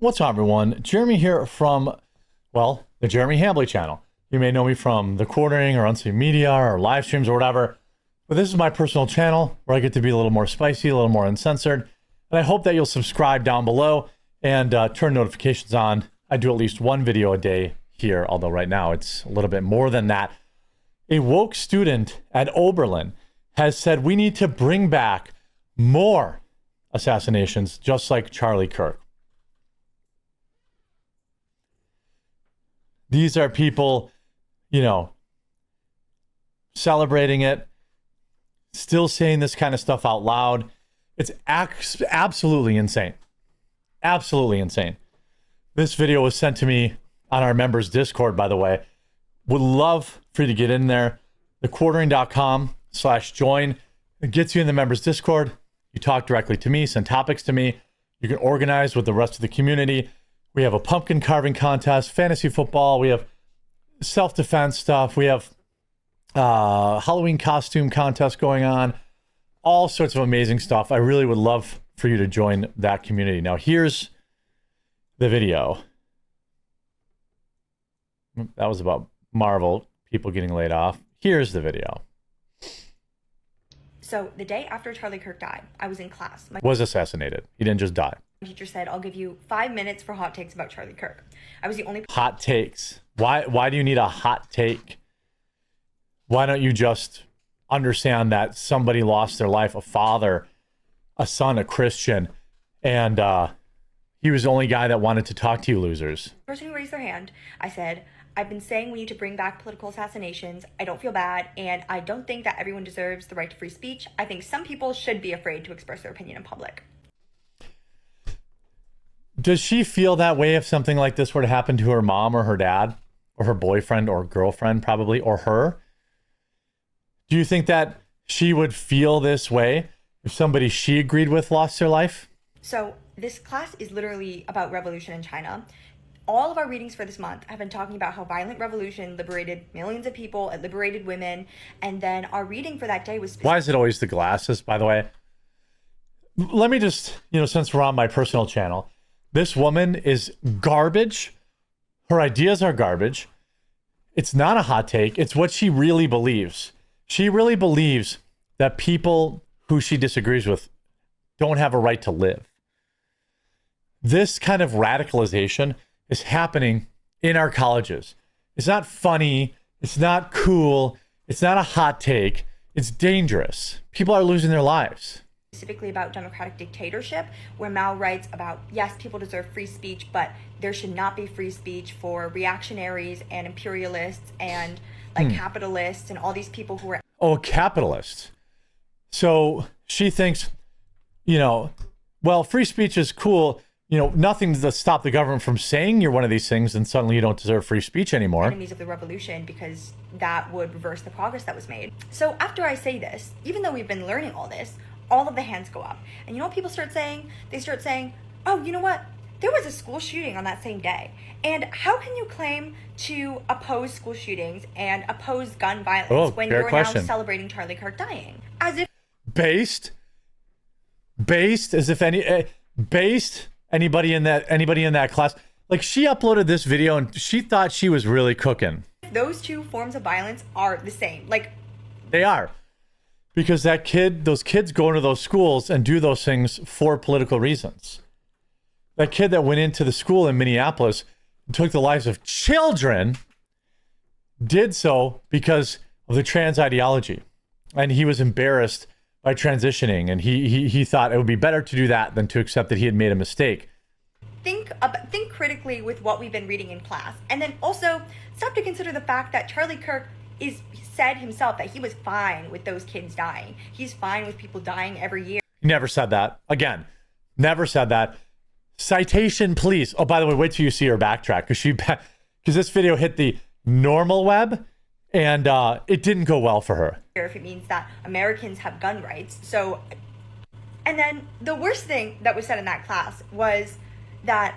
What's up, everyone? Jeremy here from, well, the Jeremy Hambley channel. You may know me from the Quartering or Unseen Media or live streams or whatever, but this is my personal channel where I get to be a little more spicy, a little more uncensored, and I hope that you'll subscribe down below and turn notifications on. I do at least one video a day here, although right now it's a little bit more than that. A woke student at Oberlin has said we need to bring back more assassinations just like Charlie Kirk. These are people, you know, celebrating it, still saying this kind of stuff out loud. It's absolutely insane. Absolutely insane. This video was sent to me on our members Discord, by the way. Would love for you to get in there. thequartering.com/join. It gets you in the members Discord. You talk directly to me, send topics to me. You can organize with the rest of the community. We have a pumpkin carving contest, fantasy football. We have self-defense stuff. We have Halloween costume contest going on. All sorts of amazing stuff. I really would love for you to join that community. Now, here's the video. That was about Marvel, people getting laid off. Here's the video. So the day after Charlie Kirk died, I was in class. Was assassinated. He didn't just die. My teacher said, I'll give you 5 minutes for hot takes about Charlie Kirk. I was the only... Hot takes. Why do you need a hot take? Why don't you just understand that somebody lost their life, a father, a son, a Christian, and he was the only guy that wanted to talk to you losers? The person who raised their hand, I said, I've been saying we need to bring back political assassinations. I don't feel bad, and I don't think that everyone deserves the right to free speech. I think some people should be afraid to express their opinion in public. Does she feel that way if something like this were to happen to her mom or her dad or her boyfriend or girlfriend, probably, or her? Do you think that she would feel this way if somebody she agreed with lost their life? So this class is literally about revolution in China. All of our readings for this month have been talking about how violent revolution liberated millions of people, it liberated women, and then our reading for that day was... Why is it always the glasses, by the way? Let me just, since we're on my personal channel, this woman is garbage. Her ideas are garbage. It's not a hot take. It's what she really believes. She really believes that people who she disagrees with don't have a right to live. This kind of radicalization is happening in our colleges. It's not funny. It's not cool. It's not a hot take. It's dangerous. People are losing their lives. Specifically about democratic dictatorship, where Mao writes about, yes, people deserve free speech, but there should not be free speech for reactionaries and imperialists and capitalists and all these people who are... Oh, capitalists. So she thinks, well, free speech is cool. Nothing to stop the government from saying you're one of these things, and suddenly you don't deserve free speech anymore. Enemies of the revolution, because that would reverse the progress that was made. So after I say this, even though we've been learning all this, all of the hands go up. And you know what people start saying? They start saying, oh, you know what? There was a school shooting on that same day. And how can you claim to oppose school shootings and oppose gun violence when you're now celebrating Charlie Kirk dying? As if... Based as if anybody in that class, like, she uploaded this video and she thought she was really cooking. Those two forms of violence are the same. Like, they are. Because those kids go into those schools and do those things for political reasons. That kid that went into the school in Minneapolis and took the lives of children did so because of the trans ideology. And he was embarrassed by transitioning. And he thought it would be better to do that than to accept that he had made a mistake. Think critically with what we've been reading in class. And then also stop to consider the fact that Charlie Kirk said himself that he was fine with those kids dying. He's fine with people dying every year. He never said that. Again, never said that. Citation, please. Oh, by the way, wait till you see her backtrack, because this video hit the normal web and it didn't go well for her. If it means that Americans have gun rights. So, and then the worst thing that was said in that class was that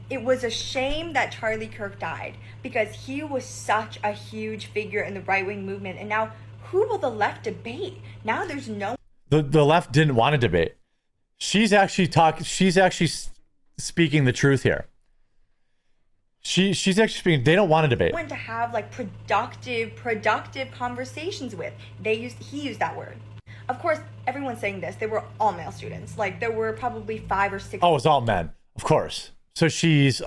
it was a shame that Charlie Kirk died because he was such a huge figure in the right-wing movement. And now who will the left debate? Now there's no... The left didn't want to debate. She's actually speaking the truth here. She's actually speaking. They don't want to debate. To have like productive conversations with. He used that word. Of course, everyone's saying this. They were all male students. Like there were probably 5 or 6. Oh, it's all men, of course. So she's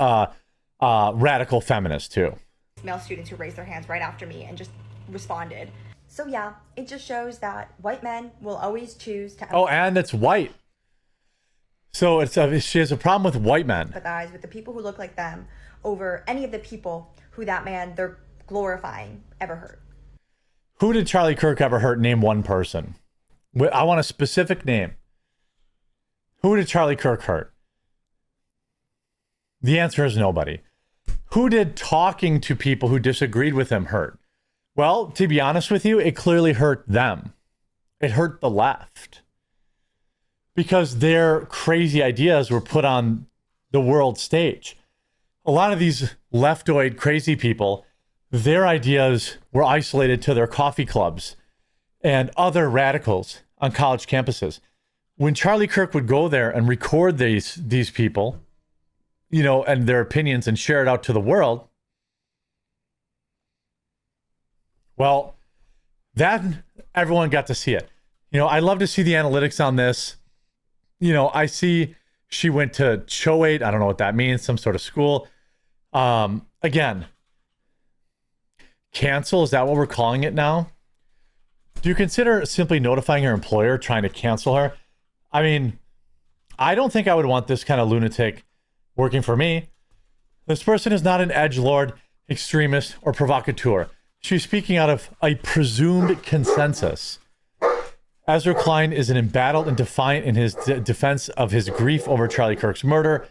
radical feminist too. Male students who raised their hands right after me and just responded. So yeah, it just shows that white men will always choose to. Oh, and it's white. So she has a problem with white men. Empathize with the people who look like them over any of the people who that man they're glorifying ever hurt. Who did Charlie Kirk ever hurt? Name one person. I want a specific name. Who did Charlie Kirk hurt? The answer is nobody. Who did talking to people who disagreed with him hurt? Well, to be honest with you, it clearly hurt them. It hurt the left. Because their crazy ideas were put on the world stage. A lot of these leftoid crazy people, their ideas were isolated to their coffee clubs and other radicals on college campuses. When Charlie Kirk would go there and record these people, you know, and their opinions and share it out to the world, well, that everyone got to see it. You know, I love to see the analytics on this. You know, I see she went to Choate. I don't know what that means, some sort of school. Again, cancel, is that what we're calling it now? Do you consider simply notifying her employer trying to cancel her? I mean, I don't think I would want this kind of lunatic working for me. This person is not an edgelord, extremist, or provocateur. She's speaking out of a presumed consensus. Ezra Klein is an embattled and defiant in his defense of his grief over Charlie Kirk's murder.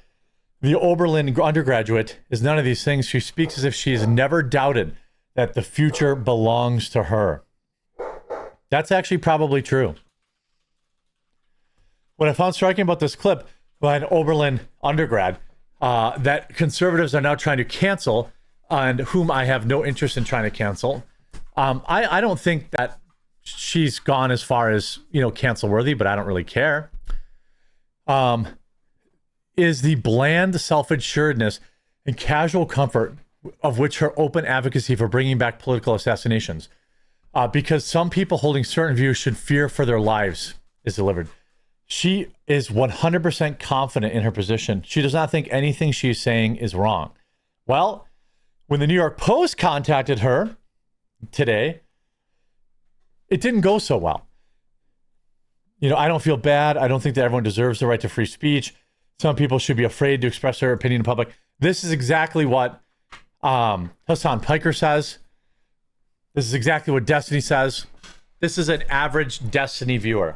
The Oberlin undergraduate is none of these things. She speaks as if she has never doubted that the future belongs to her. That's actually probably true. What I found striking about this clip by an Oberlin undergrad, that conservatives are now trying to cancel, and whom I have no interest in trying to cancel. I don't think that she's gone as far as, you know, cancel worthy, but I don't really care. Is the bland self-assuredness and casual comfort of which her open advocacy for bringing back political assassinations, because some people holding certain views should fear for their lives, is delivered. She is 100% confident in her position. She does not think anything she's saying is wrong. Well, when the New York Post contacted her today, it didn't go so well. You know, I don't feel bad. I don't think that everyone deserves the right to free speech. Some people should be afraid to express their opinion in public. This is exactly what Hassan Piker says. This is exactly what Destiny says. This is an average Destiny viewer.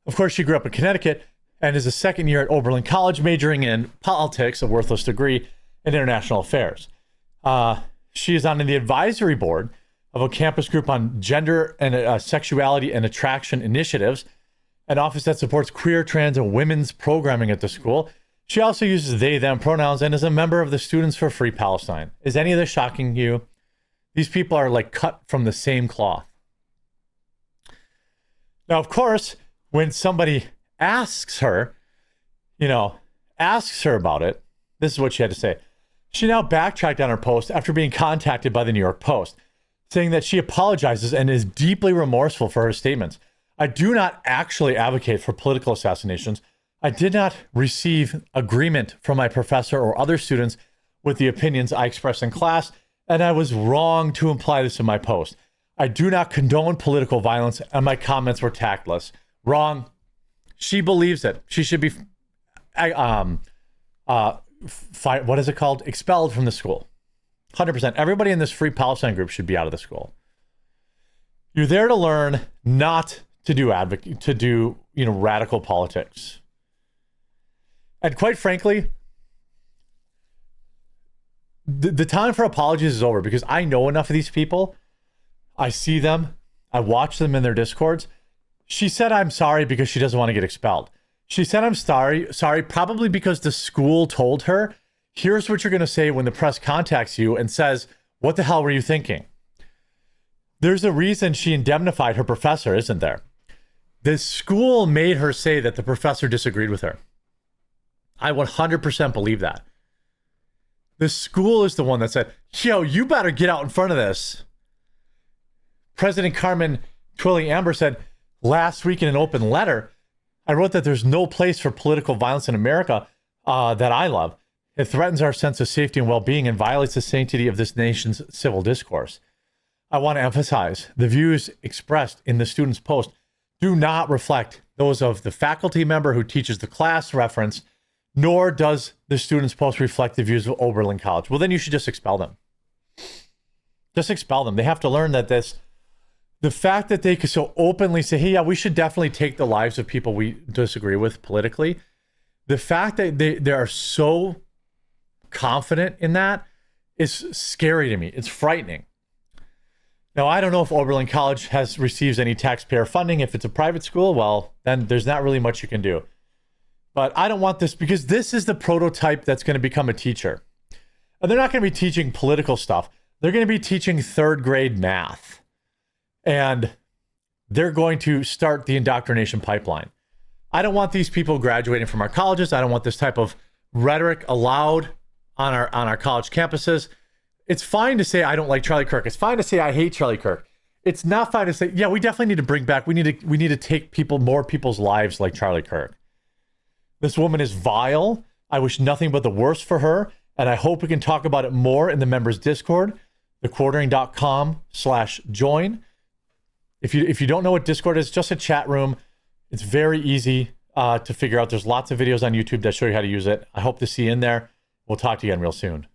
Of course, she grew up in Connecticut and is a second year at Oberlin College, majoring in politics, a worthless degree, and international affairs. She is on the advisory board of a campus group on gender and sexuality and attraction initiatives, an office that supports queer, trans, and women's programming at the school. She also uses they, them pronouns and is a member of the Students for Free Palestine. Is any of this shocking you? These people are like cut from the same cloth. Now, of course, when somebody asks her about it, this is what she had to say. She now backtracked on her post after being contacted by the New York Post, saying that she apologizes and is deeply remorseful for her statements. I do not actually advocate for political assassinations. I did not receive agreement from my professor or other students with the opinions I expressed in class, and I was wrong to imply this in my post. I do not condone political violence, and my comments were tactless. Wrong. She believes it. She should be what is it called? Expelled from the school. 100%. Everybody in this Free Palestine group should be out of the school. You're there to learn, not to do radical politics. And quite frankly, the time for apologies is over, because I know enough of these people. I see them. I watch them in their discords. She said, I'm sorry because she doesn't want to get expelled. She said, I'm sorry, probably because the school told her, here's what you're going to say when the press contacts you and says, what the hell were you thinking? There's a reason she indemnified her professor, isn't there? The school made her say that the professor disagreed with her. I 100% believe that. The school is the one that said, yo, you better get out in front of this. President Carmen Twillie Amber said last week in an open letter, I wrote that there's no place for political violence in America that I love. It threatens our sense of safety and well-being and violates the sanctity of this nation's civil discourse. I want to emphasize the views expressed in the student's post do not reflect those of the faculty member who teaches the class referenced, nor does the student's post reflect the views of Oberlin College. Well, then you should just expel them. Just expel them. They have to learn that the fact that they could so openly say, hey, yeah, we should definitely take the lives of people we disagree with politically. The fact that they are so confident in that is scary to me. It's frightening. Now, I don't know if Oberlin College receives any taxpayer funding. If it's a private school, well, then there's not really much you can do. But I don't want this, because this is the prototype that's going to become a teacher. And they're not going to be teaching political stuff. They're going to be teaching third grade math. And they're going to start the indoctrination pipeline. I don't want these people graduating from our colleges. I don't want this type of rhetoric allowed on our college campuses. It's fine to say I don't like Charlie Kirk. It's fine to say I hate Charlie Kirk. It's not fine to say, yeah, we definitely need to bring back, we need to take more people's lives like Charlie Kirk. This woman is vile. I wish nothing but the worst for her, and I hope we can talk about it more in the members Discord, thequartering.com/join. If you don't know what Discord is, just a chat room. It's very easy to figure out. There's lots of videos on YouTube that show you how to use it. I hope to see you in there. We'll talk to you again real soon.